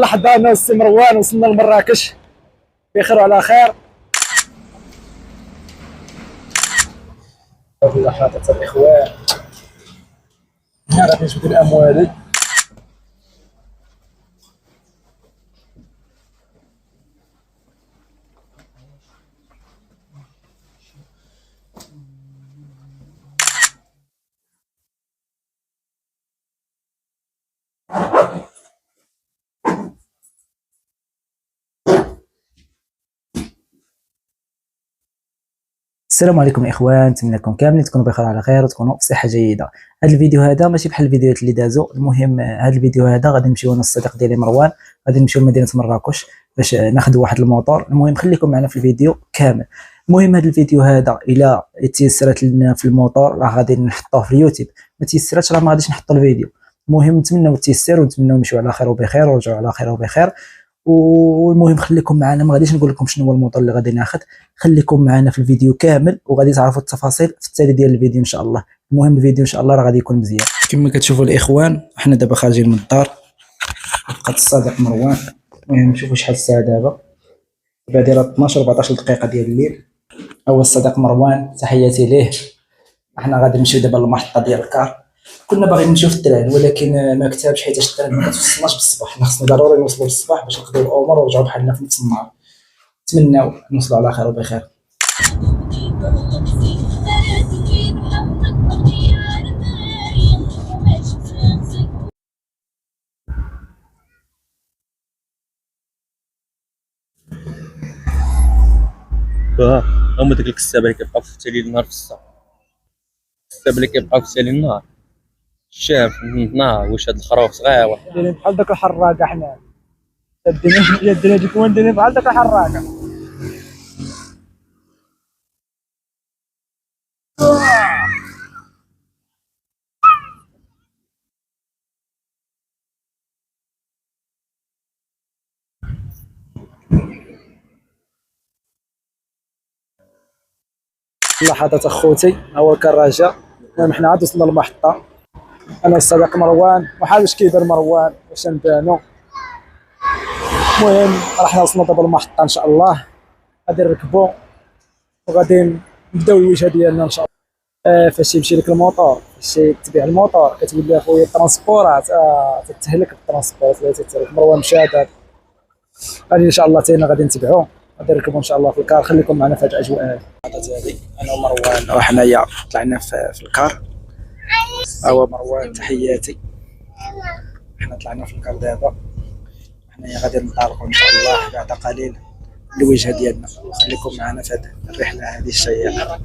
لحظة أنا السي مروان وصلنا لمراكش بخير وعلى خير. هذه لحظات الإخوان، غادي نشوف الأموال. السلام عليكم الاخوان، نتمنى لكم كاملين تكونوا بخير على خير وتكونوا بصحه جيده. هذا الفيديو هذا ماشي بحال الفيديوهات اللي دازوا. المهم هذا الفيديو هذا غادي نمشيو انا الصديق ديالي مروان، غادي نمشيو لمدينه مراكش باش ناخذ واحد الموطور. المهم خليكم معنا في الفيديو كامل. المهم هذا الفيديو هذا الى تيسرت لنا في الموطور راه غادي نحطوه في اليوتيوب، ما تيسراتش راه ما غاديش نحطوا الفيديو. المهم نتمنوا التيسير ونتمنوا نمشيو على خير وبخير ونرجعوا على خير وبخير. والمهم خليكم معنا، ما غاديش نقول لكم شنو هو الموطور اللي غادي ناخذ، خليكم معنا في الفيديو كامل وغادي تعرفوا التفاصيل في التالي ديال الفيديو ان شاء الله. المهم الفيديو ان شاء الله راه غادي يكون مزيان. كما كتشوفوا الاخوان حنا دابا خارجين من الدار، بقات الصديق مروان. المهم شوفوا شحال الساعه دابا دايره 12 14 دقيقه ديال الليل. هو الصديق مروان، تحياتي ليه. احنا غادي نمشيو دابا للمحطه ديال الكار. كنا باغيين نمشيو في التران ولكن ما كتبش حيت التران ما كتوصلناش بالصباح، حنا خصنا ضروري نوصلوا بالصباح باش نقضيو الامور ونرجعوا بحالنا في نفس النهار. نتمناو نوصلوا على خير وبخير. هما ديك الكسابه اللي كيبقاو في التالي النهار في الصباح، الكسابه اللي كيبقاو في التالي النهار الشام في النهار. واش هاد الخروف صغيور دايرين بحال داك الحراقه، حنا الدنيا ديك وين دايرين بحال داك الحراقه. لحظات اخوتي، هو كالرجاء. المهم حنا عاد وصلنا للمحطه، انا والصديق مروان. وحال واش كيدير مروان باش نبانو. المهم راه حنا وصلنا دابا للمحطه ان شاء الله، غادي نركبو وغادي نبداو الوجهه ديالنا ان شاء الله. فاش يمشي لك الموطور، فاش تبيع الموطور كتولي اخويا الترونسبورات تتهلك بالترونسبورات اللي تتهلك. مروان مشى دابا، غادي ان شاء الله تينا غادي نتبعوه، غادي نركبوا ان شاء الله في الكار. خليكم معنا في هذه الاجواء هذه. انا ومروان وحنايا طلعنا في الكار. هو مروان، تحياتي. حنا طلعنا في الكار دابا، حنايا غادي ننطلقوا ان شاء الله بعد قليل الوجهه ديالنا. خليكم معنا في هذه الرحله هذه الشيقه.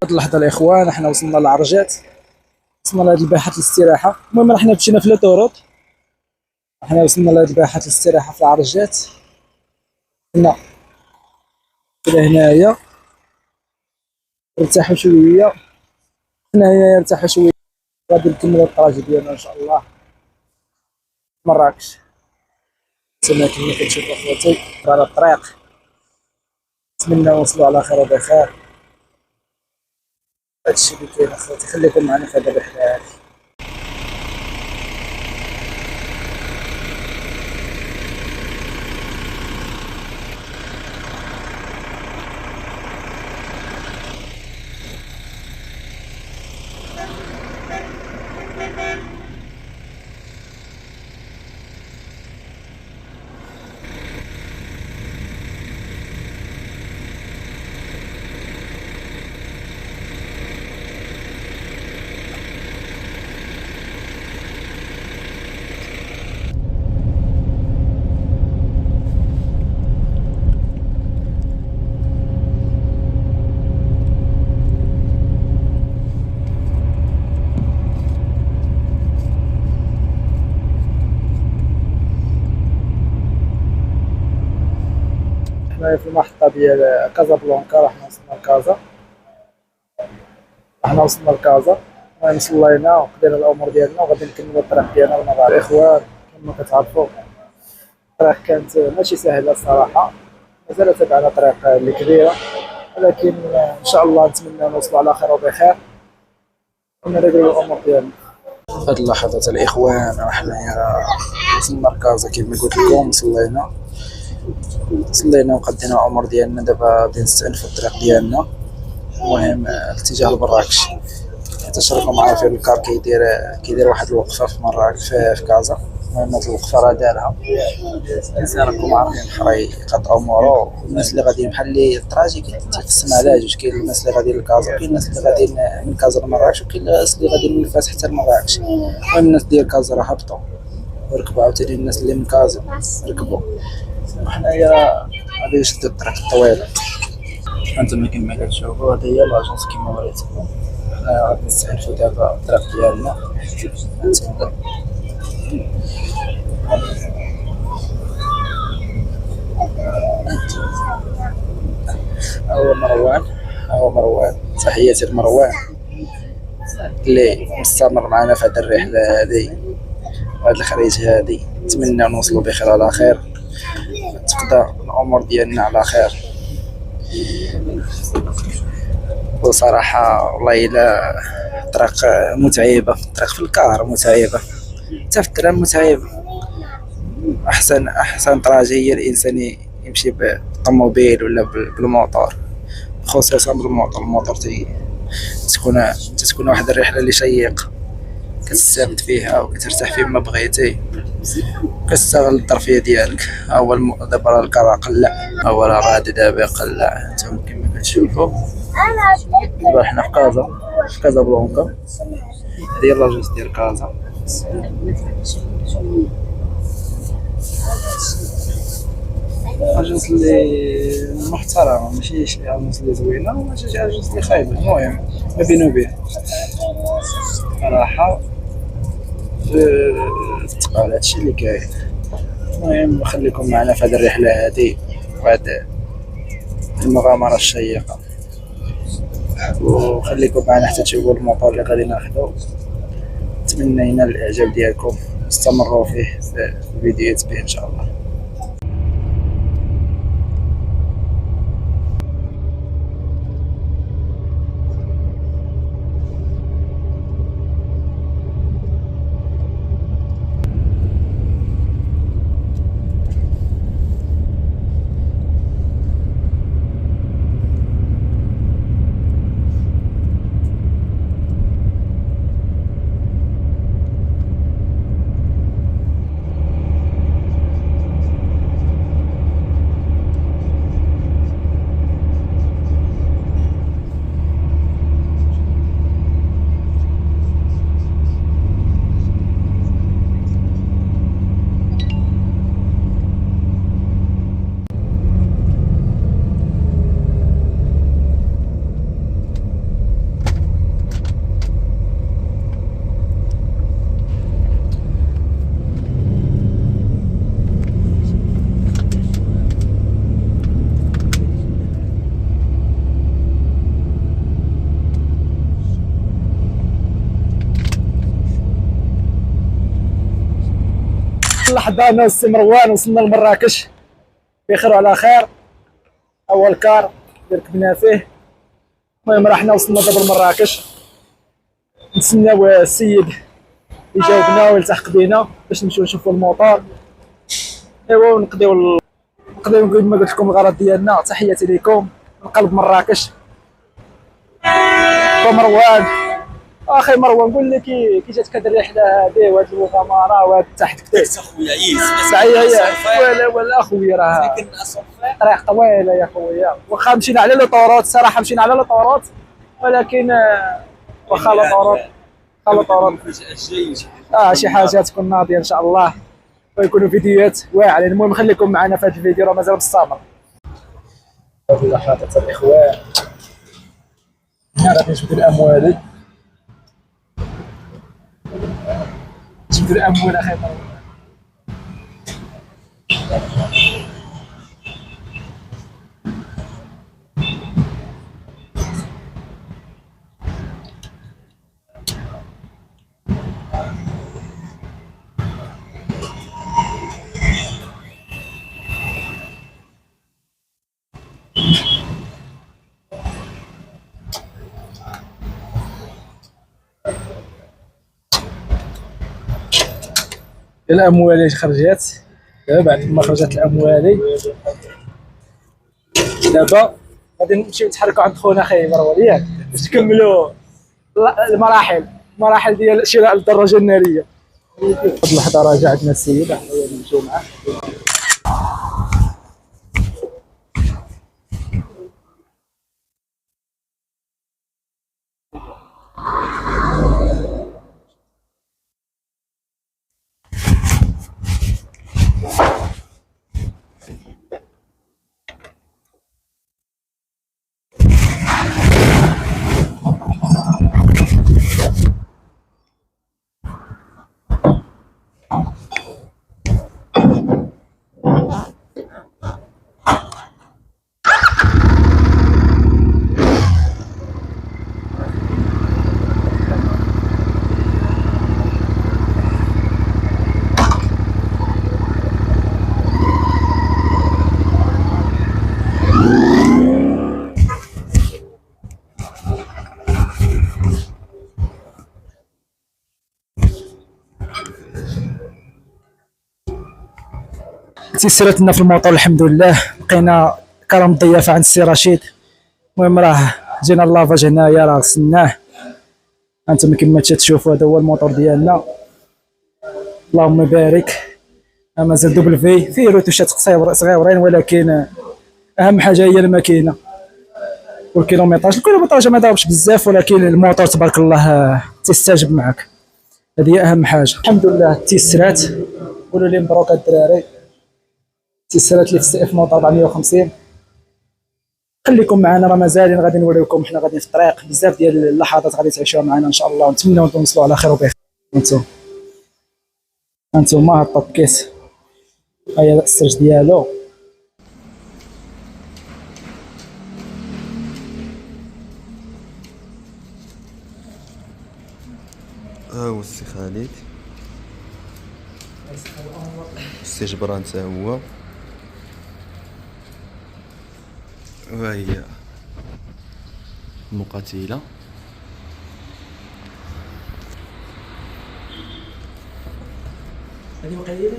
هاد اللحظه الاخوان احنا وصلنا لعرجات، وصلنا لهاد الباحه الاستراحه. المهم راه حنا مشينا في لوطوروط، حنا وصلنا لهاد الباحه الاستراحه في العرجات. هنا كده هنايا نرتاحوا شويه، هنايا نرتاحوا شويه. غادي نكملوا الطراجه ديالنا ان شاء الله مراكش. كما كتشوفوا اخواتي على الطريق، نتمنى نوصلوا على خير وبخير. هادشي اللي كاين اخواتي، خليكم معنا في هذه الرحله. هنايا في المحطة ديال كازابلانكا. رحنا وصلنا لكازا. المهم صلينا وقضينا الامور ديالنا وغادي نكملوا الطريق ديالنا للمغرب. الاخوان كما كتعرفوا الطريق كانت ماشي سهله الصراحه، مازال تبعنا طريق اللي كبيره، ولكن ان شاء الله نتمنى نوصلوا على خير وبخير ونرجعوا الامور ديالنا. في هذه اللحظات الاخوان رحنا وصلنا لكازا كما قلت لكم. صلينا وقدينا الامور ديالنا. دابا غادي نستأنفوا الطريق ديالنا، المهم الاتجاه لمراكش. حيت راكم عارفين الكار كيدير واحد الوقفه في مراكش في كازا. المهم هاد الوقفه راه دارها الانسان، راكم عارفين بحال يقطعوا مورو. الناس اللي غاديين بحال اللي الطراجي كيتقسم على جوج، كاين الناس اللي غاديين لكازا، كاين الناس اللي غاديين من كازا لمراكش، وكاين الناس اللي غاديين من فاس حتى لمراكش. المهم الناس ديال كازا راه هبطوا وركبوا، عاوتاني الناس اللي من كازا ركبوا. وحنايا غادي نشدو الطريق الطويله. انتما كما كتشوفوا هذه هي لاجونس كما وريتكم. غادي نستأنفوا دابا الطريق ديالنا. هو مروان تحياتي لمروان اللي مستمر معنا في هذه الرحله هذه وهذا الخريج هذه. نتمنى نوصلوا بخير على خير، تقضى الامور ديالنا على خير. وصراحه والله الا طريق متعبه، الطريق في الكار متعبه، حتى في الترام متعبه. احسن طراجه هي الانسان يمشي بالطوموبيل ولا بالموطور، خصوصا الموطور تكون واحد الرحله اللي شيقه، كتستافد فيها وكترتاح فيما بغيتي، كتستغل الظرفيه ديالك. دابا الكار قلع، راه دابا قلع. انتم كما كتشوفوا دابا حنا في كازابلانكا. هذه هي لاجونس ديال كازا. اجنس اللي محترمه، ماشي شي اجنس اللي زوينه وماشي شي اجنس اللي خايبه. المهم ما بينو وبين صراحه تبقى على هادشي اللي كاين. المهم خليكم معنا في هذه الرحله هذه وهذه المغامره الشيقه، وخليكم معنا حتى تشوفوا الموطور اللي غادي ناخذو. نتمنى ينال الاعجاب ديالكم، استمروا فيه في الفيديوهات به ان شاء الله. لحظة أنا والسي مروان وصلنا لمراكش بخير وعلى خير. أول كار اللي ركبنا فيه. المهم رحنا وصلنا دابا لمراكش، نتسناو السيد يجاوبنا ويلتحق بينا باش نمشيو نشوفو الموطور. ايوا ونقضيو كما قلت لكم الغرض ديالنا. تحياتي لكم من قلب مراكش. ومروان اخي مروان قول لي كي جاتك هذه الرحله هذه وهذه المغامره وهذا تحت كتير اخويا عييت ولا اخويا راه طريق طويله يا خويا. واخا مشينا على لوطوروت الصراحه، مشينا على لوطوروت، ولكن واخا لوطوروت شي حاجه تكون ناضيه ان شاء الله ويكونوا فيديوهات واعره. المهم خليكم معنا في هذا الفيديو، راه مازال مستمر. هذه اللحظات الاخوان غادي نشوفوا الاموال. الاموال اخي الاموالي خرجات. بعد ما خرجت الاموالي دابا غادي نمشيو نتحركوا عند خونا خاي مروان ياك باش نكملوا المراحل ديال شراء الدراجه الناريه. هاد اللحظه راه عندنا السيده حنا نمشيو معاه. تيسيرات لنا في الموطور الحمد لله. لقينا كرم الضيافه عند السي رشيد. المهم راه جينا لافاج هنايا راه غسلناه. انتم كما تشوفوا هذا هو الموطور ديالنا اللهم بارك. مازال دوبل فيه روتوشات صغيورين ولكن اهم حاجه هي الماكينه الكيلومتراج ما ضربش بزاف ولكن الموطور تبارك الله تستجب معك. هذه اهم حاجه الحمد لله. التيسيرات قولوا لي مبروك الدراري. التيسيرات اللي في السي اف موطور 450. خليكم معنا راه مازالين غادي نوريكم حنا غادي في الطريق. بزاف ديال اللحظات غادي تعيشوها معنا ان شاء الله ونتمنوا نوصلوا على خير وبخير. انتم هاد الطوب كيس هيا السرج ديالو. ها هو السي خالد، السي جبران تا هو، وهي المقاتلة. هذه مقيدين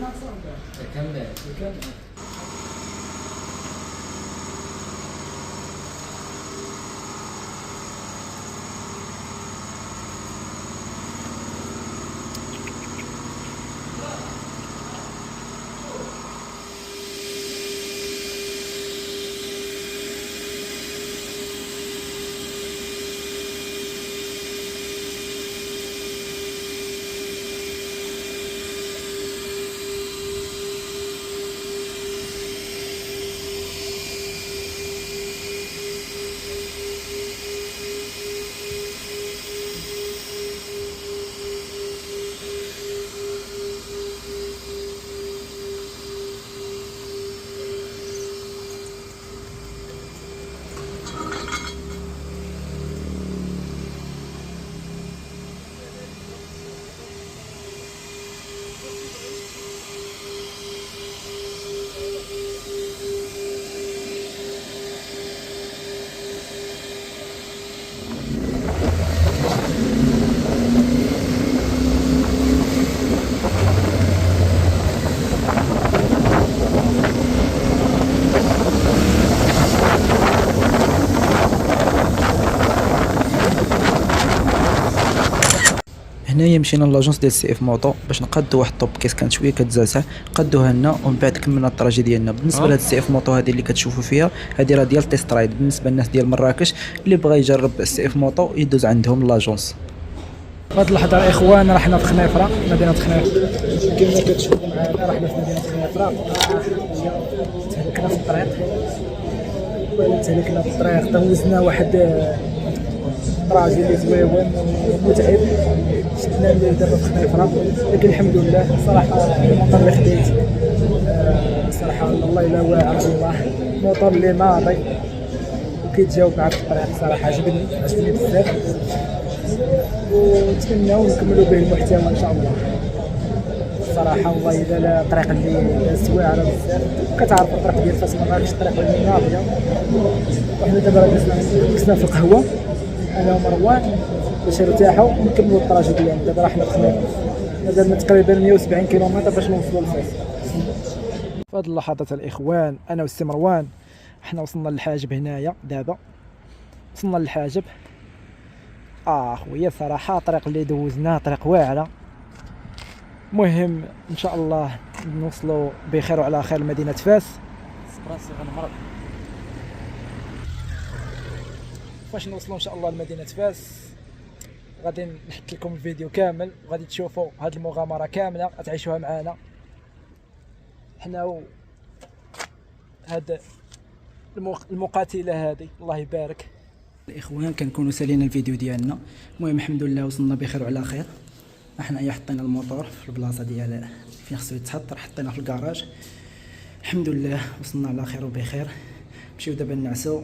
كمل. هنايا مشينا لاجونس ديال سي اف موطو باش نقادو واحد الطوب كيس كانت شويه كتزعزع. قادوها لنا ومن بعد كملنا الطراجه ديالنا. بالنسبه لهاد السي اف موطو هذه اللي كتشوفوا فيها هذه راه ديال تيست رايد. بالنسبه للناس ديال مراكش اللي بغى يجرب السي اف موطو يدوز عندهم لاجونس. هاد اللحظه الاخوان راه حنا في خنيفره، مدينه خنيفره كما كتشوفوا معنا. راه حنا في مدينه خنيفره تهلكنا في الطريق دوزنا واحد راجل اللي زويون ومتعب. شفنا اللي دابا في خنيفره لكن الحمد لله. صراحه الموطور اللي خديت صراحه الله الا واعر الله. الموطور اللي ناضي وكيتجاوب معك في الطريق صراحه عجبني بزاف. ونتمناو نكملوا به المحتوى ان شاء الله. صراحه والله الا لا الطريق اللي واعره بزاف. كتعرف الطريق ديال فاس مراكش الطريق اللي ناضيه. وحنا دابا جلسنا في القهوه انا ومروان باش نرتاحوا ونكملوا الطراجه ديالنا. دابا راه حنا في خنيفره مازال تقريبا 170 كيلومتر باش نوصلوا لفاس. في هذه اللحظات الاخوان انا والسي مروان حنا وصلنا للحاجب هنايا دابا، وصلنا للحاجب. خويا صراحه الطريق اللي دوزناه طريق واعره. مهم ان شاء الله نوصلوا بخير وعلى خير لمدينه فاس. فاش نوصلوا ان شاء الله لمدينه فاس غادي نحط لكم الفيديو كامل، وغادي تشوفوا هذه المغامره كامله غتعيشوها معنا حنا هاد المقاتله هذه. الله يبارك. الاخوان كنكونوا سالينا الفيديو ديالنا. المهم الحمد لله وصلنا بخير وعلى خير. حنايا حطينا الموتور في البلاصه ديال فين خصو يتحط، حطيناه في الكراج. الحمد لله وصلنا على خير وبخير. نمشيو دابا نعسو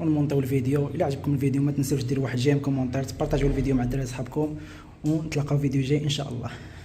ونمونطيو الفيديو. الا عجبكم الفيديو ما تنساوش ديروا واحد جيم كومونتير، تبارطاجيو الفيديو مع الدراري صحابكم، ونتلاقاو فيديو جاي ان شاء الله.